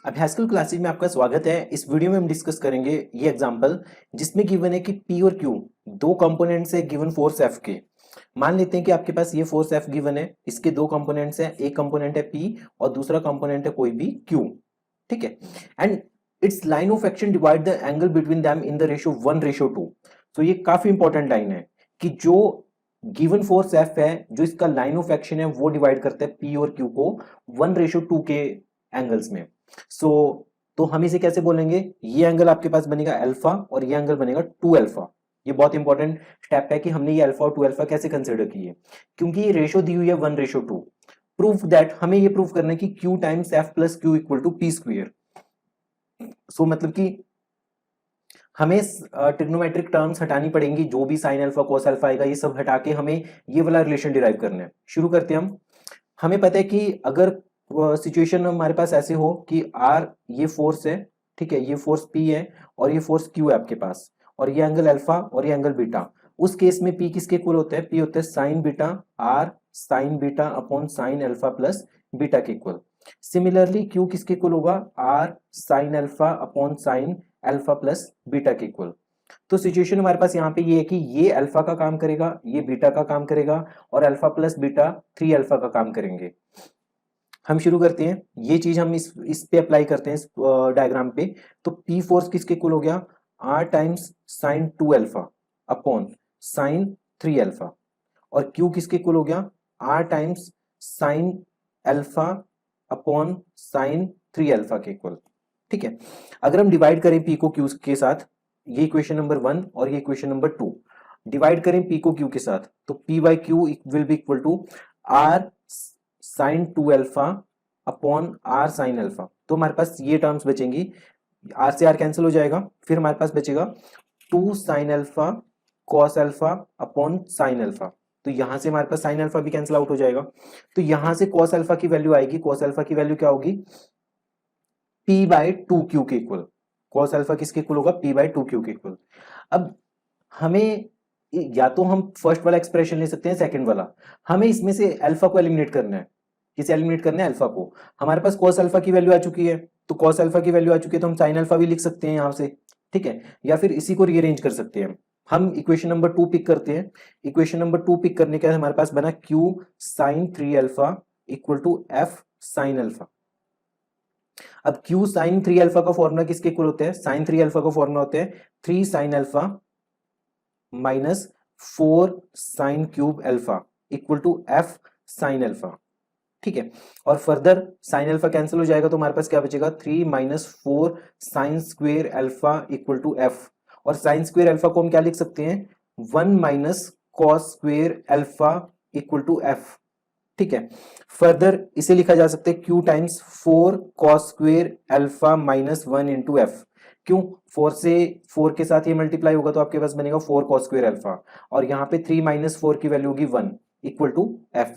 अब high school classes में आपका स्वागत है। इस वीडियो में हम डिस्कस करेंगे ये एग्जांपल जिसमें गिवन है कि P और Q दो कंपोनेंट्स है गिवन फोर्स F के। मान लेते हैं कि आपके पास ये फोर्स F गिवन है, इसके दो कंपोनेंट्स हैं, एक कंपोनेंट है P और दूसरा कंपोनेंट है कोई भी Q। ठीक है, and it's line of action divide the angle between them in the ratio 1:2। तो ये काफी इंपॉर्टेंट लाइन है कि जो गिवन फोर्स F है, जो इसका लाइन ऑफ एक्शन है वो डिवाइड करता है P और Q को 1:2 के एंगल्स में। तो हम इसे कैसे बोलेंगे, ये एंगल आपके पास बनेगा अल्फा और ये एंगल बनेगा 2 अल्फा। ये बहुत इंपॉर्टेंट स्टेप है कि हमने ये अल्फा और 2 अल्फा कैसे कंसिडर किए, क्योंकि ये रेशो दी हुई है 1:2। प्रूफ दैट हमें ये प्रूफ करना है कि Q times F plus Q equal to P square. So मतलब कि हमें ट्रिग्नोमेट्रिक टर्म्स हटानी पड़ेंगी, जो भी साइन अल्फा कोस अल्फा आएगा ये सब हटा के हमें ये वाला रिलेशन डिराइव करना है। शुरू करते हैं हम। हमें पता है कि अगर सिचुएशन हमारे पास ऐसे हो कि R ये फोर्स है, ठीक है, ये फोर्स P है और ये फोर्स Q है आपके पास, और ये एंगल अल्फा और ये एंगल बीटा। उस केस में P किसके इक्वल होता है? P होता है sign beta R sign beta upon sine alpha plus beta के इक्वल। सिमिलरली Q किसके इक्वल होगा? R sine alpha upon sine alpha plus beta के इक्वल। तो सिचुएशन हमारे पास यहाँ पे ये है कि ये अल्फा का काम करेगा, ये बीटा का काम करेगा और अल्फा प्लस बीटा 3 अल्फा का काम करेंगे। हम शुरू करते हैं, ये चीज हम इस पे अप्लाई करते हैं, इस डायग्राम पे। तो P फोर्स किसके इक्वल हो गया? R times sign 2 alpha upon sign 3 alpha, और Q किसके इक्वल हो गया? R times sine alpha upon sign 3 alpha के इक्वल। ठीक है, अगर हम डिवाइड करें P को Q के साथ, ये इक्वेशन नंबर 1 और ये इक्वेशन नंबर 2, डिवाइड करें P को Q के साथ, तो P by Q will be equal to R sine 2 alpha upon R sine alpha. तो हमारे पास ये टर्म्स बचेंगी, R से R कैंसिल हो जाएगा, फिर हमारे पास बचेगा 2 sine alpha cos alpha upon sine alpha. तो यहां से हमारे पास साइन अल्फा भी कैंसिल आउट हो जाएगा। तो यहां से कॉस अल्फा की वैल्यू आएगी, कॉस अल्फा की वैल्यू क्या होगी? P बाई 2Q के इक्वल। कॉस अल्फा किसके इक्वल होगा? P बाई 2Q के इक्वल। अब हमें या तो हम फर्स्ट वाला एक्सप्रेशन ले सकते हैं, सेकंड वाला। हमें इसमें से अल्फा को एलिमिनेट करना है। किसे एलिमिनेट करना है? अल्फा को। हमारे पास cos अल्फा की वैल्यू आ चुकी है, तो cos अल्फा की वैल्यू आ चुकी है तो हम sin अल्फा भी लिख सकते हैं यहां से, ठीक है, या फिर इसी को रीअरेंज कर सकते हैं। हम इक्वेशन नंबर 2 पिक करते हैं। इक्वेशन नंबर 2 पिक करने के बाद हमारे पास बना Q sin 3 alpha equal to F sin alpha. अब Q sin 3 अल्फा का फॉर्मूला किसके इक्वल होता है? sin 3 अल्फा का फॉर्मूला होता है 3 sin alpha minus 4 sine cube alpha equal to F sine alpha. ठीक है, और फर्दर साइन अल्फा कैंसिल हो जाएगा तो हमारे पास क्या बचेगा? 3 minus 4 sine square alpha equal to F। और साइन स्क्वेयर अल्फा को हम क्या लिख सकते हैं? 1 minus cos square alpha equal to F। ठीक है, फर्दर इसे लिखा जा सकता है Q times 4 cos square alpha minus 1 into F। क्यों? 4 से 4 के साथ ये मल्टीप्लाई होगा तो आपके पास बनेगा 4 कॉस स्क्वेयर अल्फा, और यहाँ पे 3 माइनस 4 की वैल्यू होगी 1 equal to F।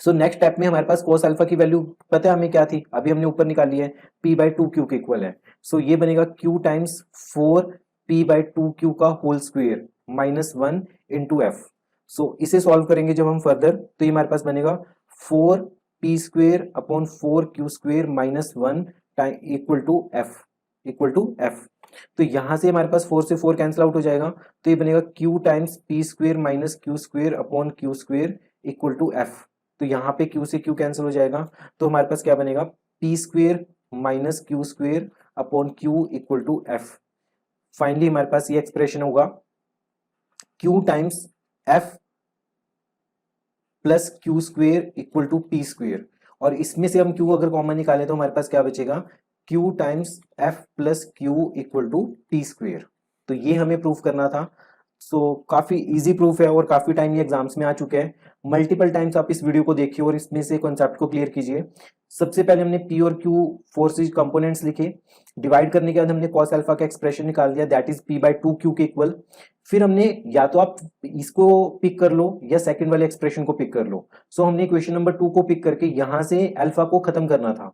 So next step में हमारे पास cos अल्फा की वैल्यू पता है हमें क्या थी, अभी हमने ऊपर निकाली है, P बाई 2Q के इक्वल है। सो ये बनेगा Q times 4 P by 2Q का whole square minus 1 into F। So इसे सॉल्व करेंगे जब हम फर्दर, तो ये हमारे पास बनेगा 4 P square upon 4 Q square minus 1 equal to F। तो यहां से हमारे पास 4 से 4 कैंसिल आउट हो जाएगा, तो ये बनेगा Q times P square minus Q square upon Q square equal to F। तो यहाँ पे Q से Q कैंसिल हो जाएगा, तो हमारे पास क्या बनेगा? P square minus Q square upon Q equal to F। Finally हमारे पास ये एक्सप्रेशन होगा Q times F plus Q square equal to P square, और इसमें से हम Q अगर कॉमन निकालें तो हमारे पास क्या बचेगा? Q times F plus Q equal to P square. तो ये हमें प्रूफ करना था। सो काफी इजी प्रूफ है और काफी टाइम ये एग्जाम्स में आ चुके हैं। मल्टीपल टाइम्स आप इस वीडियो को देखिए और इसमें से कॉन्सेप्ट को क्लियर कीजिए। सबसे पहले हमने P और Q फोर्सेज कंपोनेंट्स लिखे, डिवाइड करने के बाद हमने cos अल्फा का एक्सप्रेशन निकाल दिया, that is P by 2Q के इक्वल। फिर हमने या तो आप इसको पिक कर लो या सेकंड वाले एक्सप्रेशन को पिक कर लो। सो हमने इक्वेशन नंबर 2 को पिक करके यहां से अल्फा को खत्म करना था।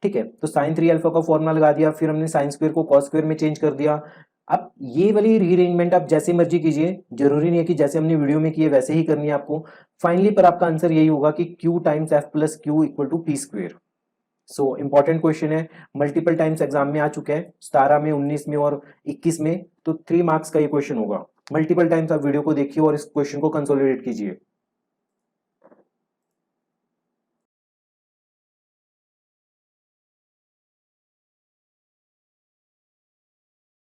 ठीक है, तो साइन 3 अल्फा का फॉर्मूला लगा दिया, फिर हमने साइन स्क्वायर को कॉस स्क्वायर में चेंज कर दिया। अब ये वाली रीअरेंजमेंट आप जैसे मर्जी कीजिए, जरूरी नहीं है कि जैसे हमने वीडियो में किए वैसे ही करनी है आपको। फाइनली पर आपका आंसर यही होगा कि Q times F plus Q equal to P square. So important question है, मल्टीपल टाइम्स एग्जाम में आ चुका है, 17 में, 19 में और 21 में, तो 3 मार्क्स का ये क्वेश्चन होगा। मल्टीपल टाइम्स आप वीडियो को देखिए और इस क्वेश्चन को कंसोलिडेट कीजिए।